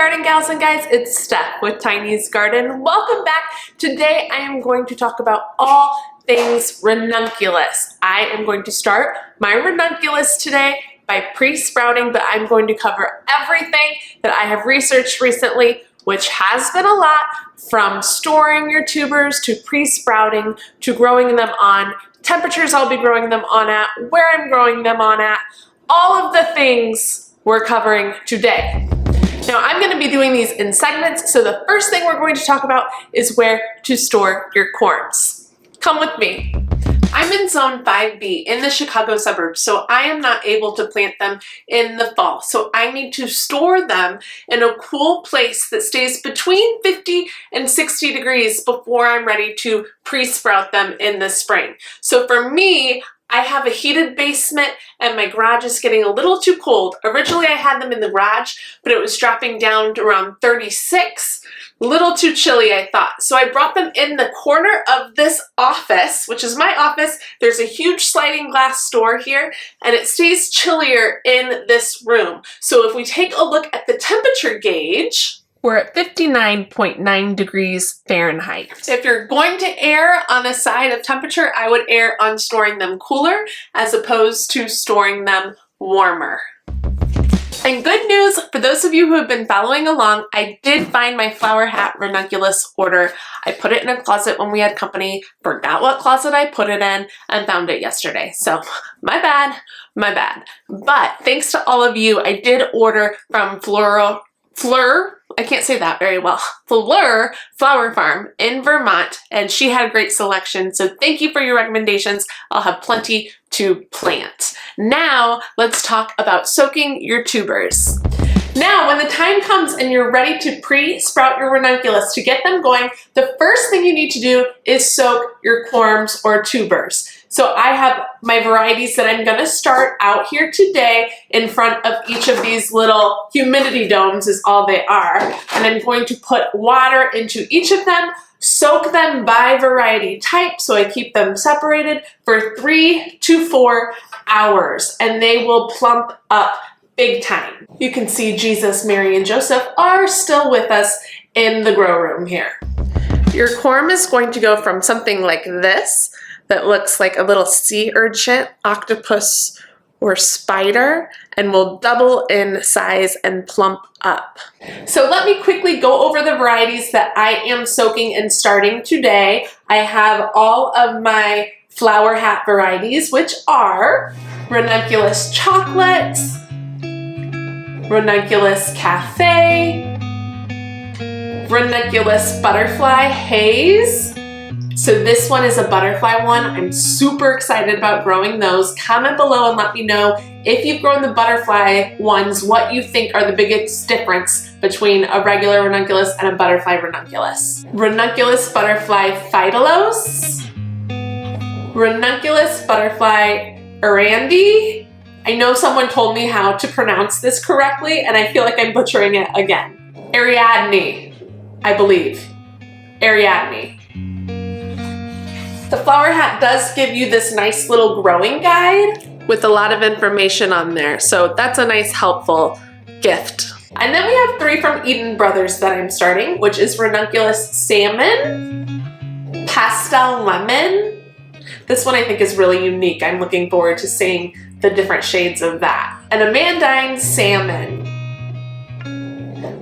garden gals and guys, it's Steph with Tiny's Garden. Welcome back. Today I am going to talk about all things ranunculus. I am going to start my ranunculus today by pre-sprouting, but I'm going to cover everything that I have researched recently, which has been a lot, from storing your tubers to pre-sprouting to growing them on temperatures I'll be growing them on at, where I'm growing them on at, all of the things we're covering today. Now I'm going to be doing these in segments, so the first thing we're going to talk about is where to store your corms. Come with me. I'm in zone 5B in the Chicago suburbs, so I am not able to plant them in the fall. So I need to store them in a cool place that stays between 50 and 60 degrees before I'm ready to pre-sprout them in the spring. So for me, I have a heated basement and my garage is getting a little too cold. Originally I had them in the garage, but it was dropping down to around 36. A little too chilly, I thought. So I brought them in the corner of this office, which is my office. There's a huge sliding glass door here and it stays chillier in this room. So if we take a look at the temperature gauge, we're at 59.9 degrees Fahrenheit. If you're going to err on the side of temperature, I would err on storing them cooler as opposed to storing them warmer. And good news, for those of you who have been following along, I did find my flower hat ranunculus order. I put it in a closet when we had company, forgot what closet I put it in, and found it yesterday. So my bad. But thanks to all of you, I did order from Fleur, I can't say that very well, Fleur Flower Farm in Vermont, and she had a great selection, so thank you for your recommendations. I'll have plenty to plant. Now, let's talk about soaking your tubers. Now, when the time comes and you're ready to pre-sprout your ranunculus, to get them going, the first thing you need to do is soak your corms or tubers. So I have my varieties that I'm gonna start out here today in front of each of these little humidity domes is all they are. And I'm going to put water into each of them, soak them by variety type, so I keep them separated for 3 to 4 hours, and they will plump up big time. You can see Jesus, Mary, and Joseph are still with us in the grow room here. Your corm is going to go from something like this, that looks like a little sea urchin, octopus, or spider, and will double in size and plump up. So let me quickly go over the varieties that I am soaking and starting today. I have all of my flower hat varieties, which are Ranunculus Chocolate, Ranunculus Cafe, Ranunculus Butterfly Haze. So this one is a butterfly one. I'm super excited about growing those. Comment below and let me know if you've grown the butterfly ones, what you think are the biggest difference between a regular ranunculus and a butterfly ranunculus. Ranunculus Butterfly Phytalos, Ranunculus Butterfly Arandi. I know someone told me how to pronounce this correctly and I feel like I'm butchering it again. Ariadne, I believe. Ariadne. The flower hat does give you this nice little growing guide with a lot of information on there, so that's a nice helpful gift. And then we have 3 from Eden Brothers that I'm starting, which is Ranunculus Salmon, Pastel Lemon. This one I think is really unique. I'm looking forward to seeing the different shades of that. And Amandine Salmon.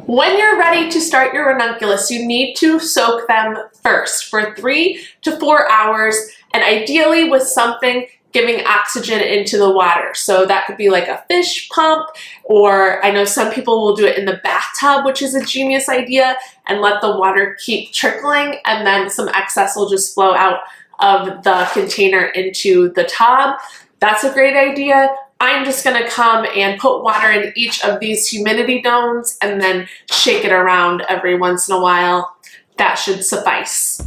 When you're ready to start your ranunculus, you need to soak them first for 3 to 4 hours, and ideally with something giving oxygen into the water. So that could be like a fish pump, or I know some people will do it in the bathtub, which is a genius idea, and let the water keep trickling, and then some excess will just flow out of the container into the tub. That's a great idea. I'm just gonna come and put water in each of these humidity domes and then shake it around every once in a while. That should suffice.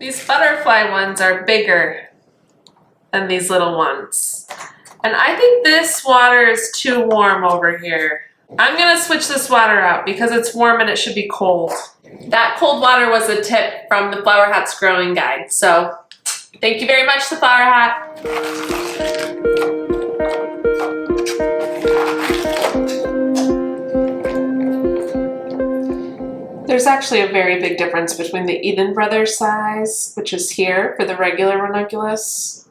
These butterfly ones are bigger than these little ones. And I think this water is too warm over here. I'm gonna switch this water out because it's warm and it should be cold. That cold water was a tip from the Flower Hat's growing guide. So thank you very much, the Flower Hat. There's actually a very big difference between the Eden Brothers size, which is here for the regular ranunculus,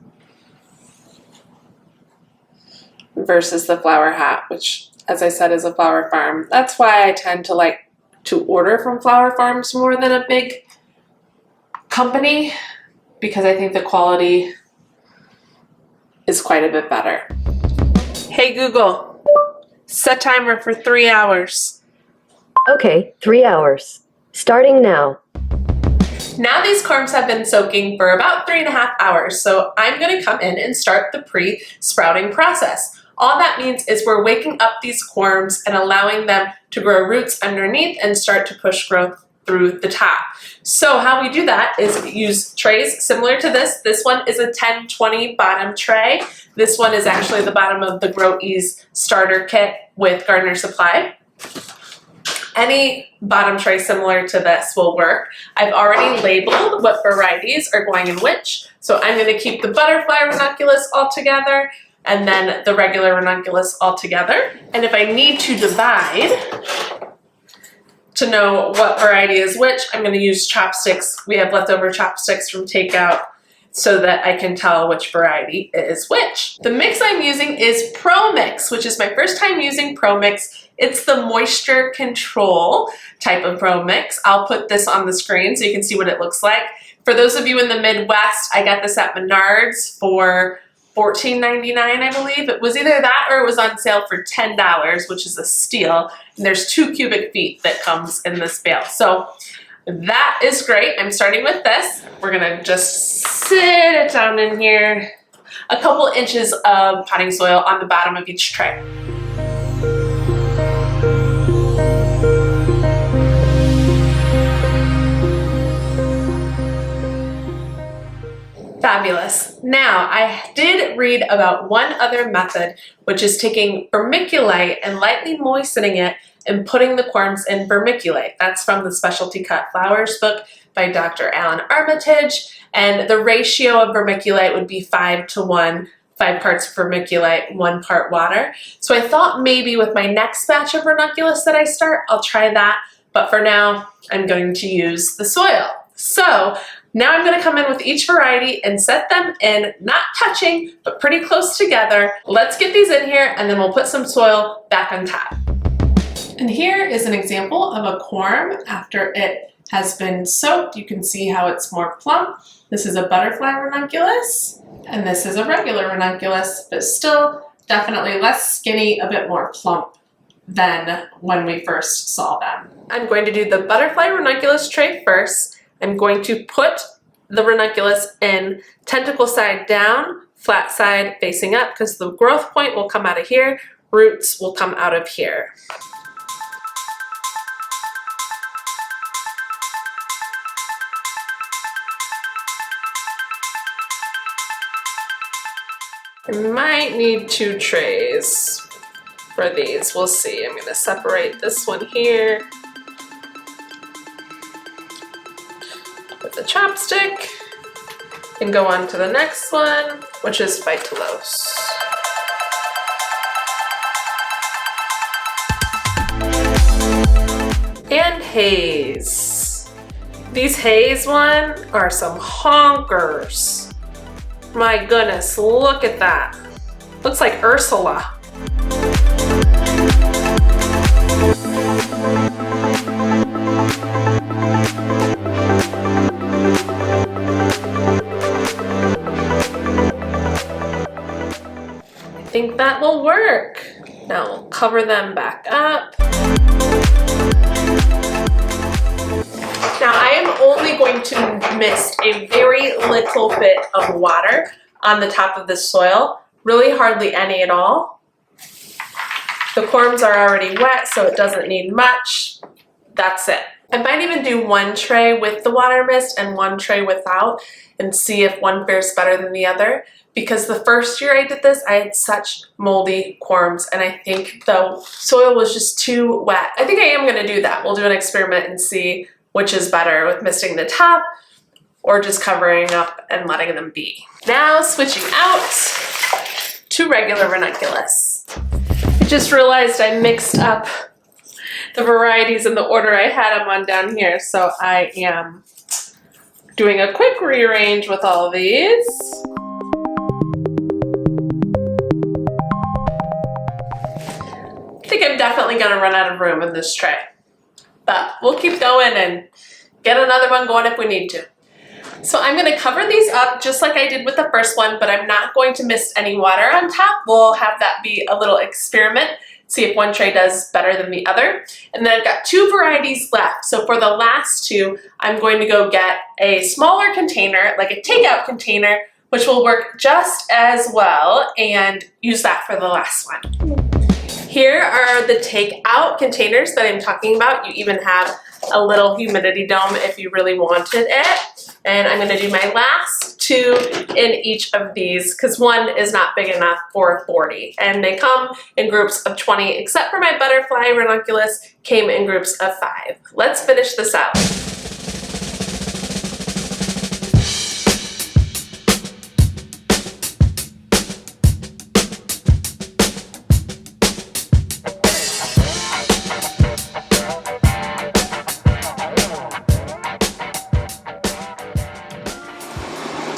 versus the Flower Hat, which, as I said, is a flower farm. That's why I tend to like to order from flower farms more than a big company, because I think the quality is quite a bit better. Hey Google, set timer for 3 hours. Okay, 3 hours. Starting now. Now these corms have been soaking for about 3.5 hours, so I'm gonna come in and start the pre-sprouting process. All that means is we're waking up these corms and allowing them to grow roots underneath and start to push growth through the top. So how we do that is use trays similar to this. This one is a 10-20 bottom tray. This one is actually the bottom of the Grow Ease starter kit with Gardener Supply. Any bottom tray similar to this will work. I've already labeled what varieties are going in which, so I'm going to keep the butterfly ranunculus all together and then the regular ranunculus all together. And if I need to divide to know what variety is which, I'm going to use chopsticks. We have leftover chopsticks from takeout so that I can tell which variety is which. The mix I'm using is Pro Mix, which is my first time using Pro Mix. It's the moisture control type of Pro Mix. I'll put this on the screen so you can see what it looks like. For those of you in the Midwest, I got this at Menards for $14.99, I believe. It was either that or it was on sale for $10, which is a steal. And there's 2 cubic feet that comes in this bale. So that is great. I'm starting with this. We're gonna just sit it down in here. A couple inches of potting soil on the bottom of each tray. Fabulous. Now, I did read about one other method, which is taking vermiculite and lightly moistening it and putting the corms in vermiculite. That's from the Specialty Cut Flowers book by Dr. Alan Armitage. And the ratio of vermiculite would be 5 to 1, 5 parts vermiculite, 1 part water. So I thought maybe with my next batch of ranunculus that I start, I'll try that. But for now, I'm going to use the soil. So now I'm going to come in with each variety and set them in, not touching, but pretty close together. Let's get these in here and then we'll put some soil back on top. And here is an example of a corm after it has been soaked. You can see how it's more plump. This is a butterfly ranunculus, and this is a regular ranunculus, but still definitely less skinny, a bit more plump than when we first saw them. I'm going to do the butterfly ranunculus tray first. I'm going to put the ranunculus in tentacle side down, flat side facing up, because the growth point will come out of here, roots will come out of here. I might need 2 trays for these. We'll see. I'm going to separate this one here with a chopstick and go on to the next one, which is Phytolose. And Haze. These Haze one are some honkers. My goodness, look at that. Looks like Ursula. I think that will work. Now we'll cover them back up. Now I am only going to mist a very little bit of water on the top of the soil, really hardly any at all. The corms are already wet, so it doesn't need much. That's it. I might even do one tray with the water mist and one tray without and see if one fares better than the other, because the first year I did this, I had such moldy corms and I think the soil was just too wet. I think I am gonna do that. We'll do an experiment and see which is better, with misting the top or just covering up and letting them be. Now switching out to regular ranunculus. I just realized I mixed up the varieties in the order I had them on down here, so I am doing a quick rearrange with all of these. I think I'm definitely gonna run out of room in this tray, but we'll keep going and get another one going if we need to. So I'm gonna cover these up just like I did with the first one, but I'm not going to mist any water on top. We'll have that be a little experiment, see if one tray does better than the other. And then I've got two varieties left. So for the last two, I'm going to go get a smaller container, like a takeout container, which will work just as well, and use that for the last one. Here are the takeout containers that I'm talking about. You even have a little humidity dome if you really wanted it. And I'm gonna do my last two in each of these because one is not big enough for 40. And they come in groups of 20, except for my butterfly ranunculus came in groups of 5. Let's finish this out.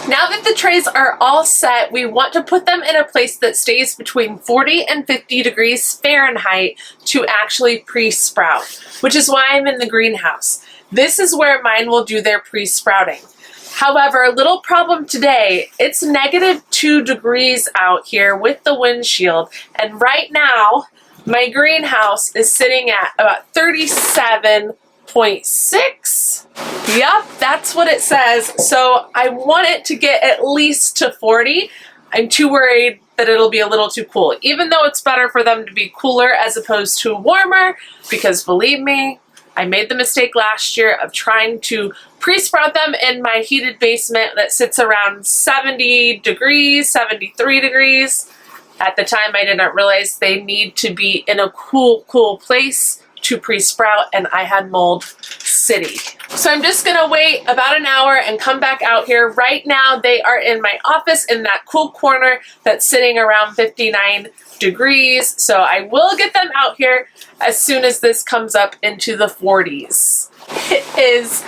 Now that the trays are all set, we want to put them in a place that stays between 40 and 50 degrees Fahrenheit to actually pre-sprout, which is why I'm in the greenhouse. This is where mine will do their pre-sprouting. However, a little problem today, it's -2 degrees out here with the windshield, and right now my greenhouse is sitting at about 37.6. Yep, that's what it says. So I want it to get at least to 40. I'm too worried that it'll be a little too cool, even though it's better for them to be cooler as opposed to warmer, because believe me, I made the mistake last year of trying to pre-sprout them in my heated basement that sits around 70 degrees, 73 degrees. At the time, I didn't realize they need to be in a cool place to pre-sprout, and I had mold city. So I'm just gonna wait about an hour and come back out here. Right now they are in my office in that cool corner that's sitting around 59 degrees. So I will get them out here as soon as this comes up into the 40s. It is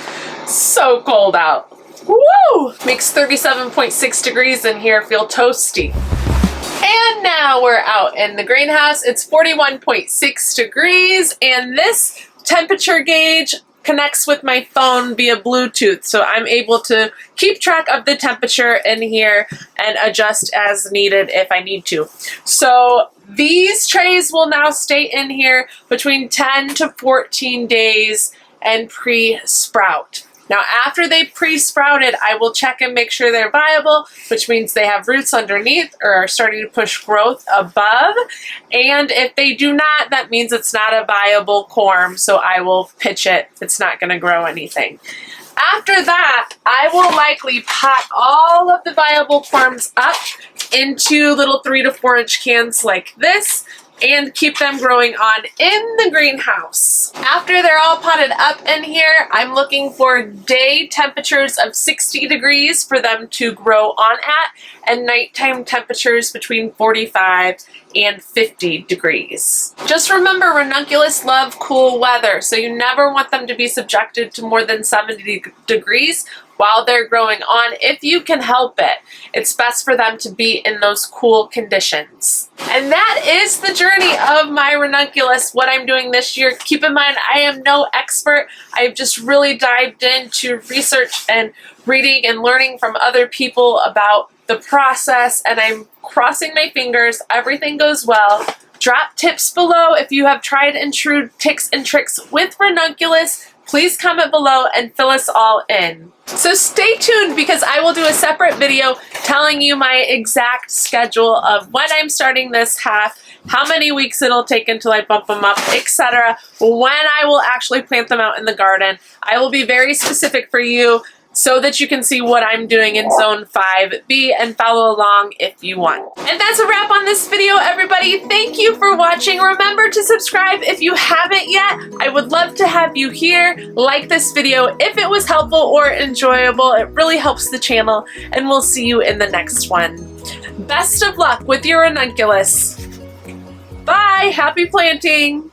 so cold out. Woo! Makes 37.6 degrees in here feel toasty. And now we're out in the greenhouse. It's 41.6 degrees, and this temperature gauge connects with my phone via Bluetooth, so I'm able to keep track of the temperature in here and adjust as needed if I need to. So these trays will now stay in here between 10 to 14 days and pre-sprout. Now, after they've pre-sprouted, I will check and make sure they're viable, which means they have roots underneath or are starting to push growth above. And if they do not, that means it's not a viable corm, so I will pitch it. It's not going to grow anything. After that, I will likely pot all of the viable corms up into little 3 to 4 inch cans like this, and keep them growing on in the greenhouse. After they're all potted up in here, I'm looking for day temperatures of 60 degrees for them to grow on at, and nighttime temperatures between 45 and 50 degrees. Just remember, ranunculus love cool weather, so you never want them to be subjected to more than 70 degrees while they're growing on if you can help it. It's best for them to be in those cool conditions. And that is the journey of my ranunculus, what I'm doing this year. Keep in mind, I am no expert. I've just really dived into research and reading and learning from other people about the process, and I'm crossing my fingers everything goes well. Drop tips below if you have tried and true tips and tricks with ranunculus please comment below and fill us all in. So stay tuned because I will do a separate video telling you my exact schedule of when I'm starting this half, how many weeks it'll take until I bump them up, etc. When I will actually plant them out in the garden. I will be very specific for you so that you can see what I'm doing in Zone 5B and follow along if you want. And that's a wrap on this video, everybody. Thank you for watching. Remember to subscribe if you haven't yet. I would love to have you here. Like this video if it was helpful or enjoyable. It really helps the channel, and we'll see you in the next one. Best of luck with your ranunculus. Bye! Happy planting!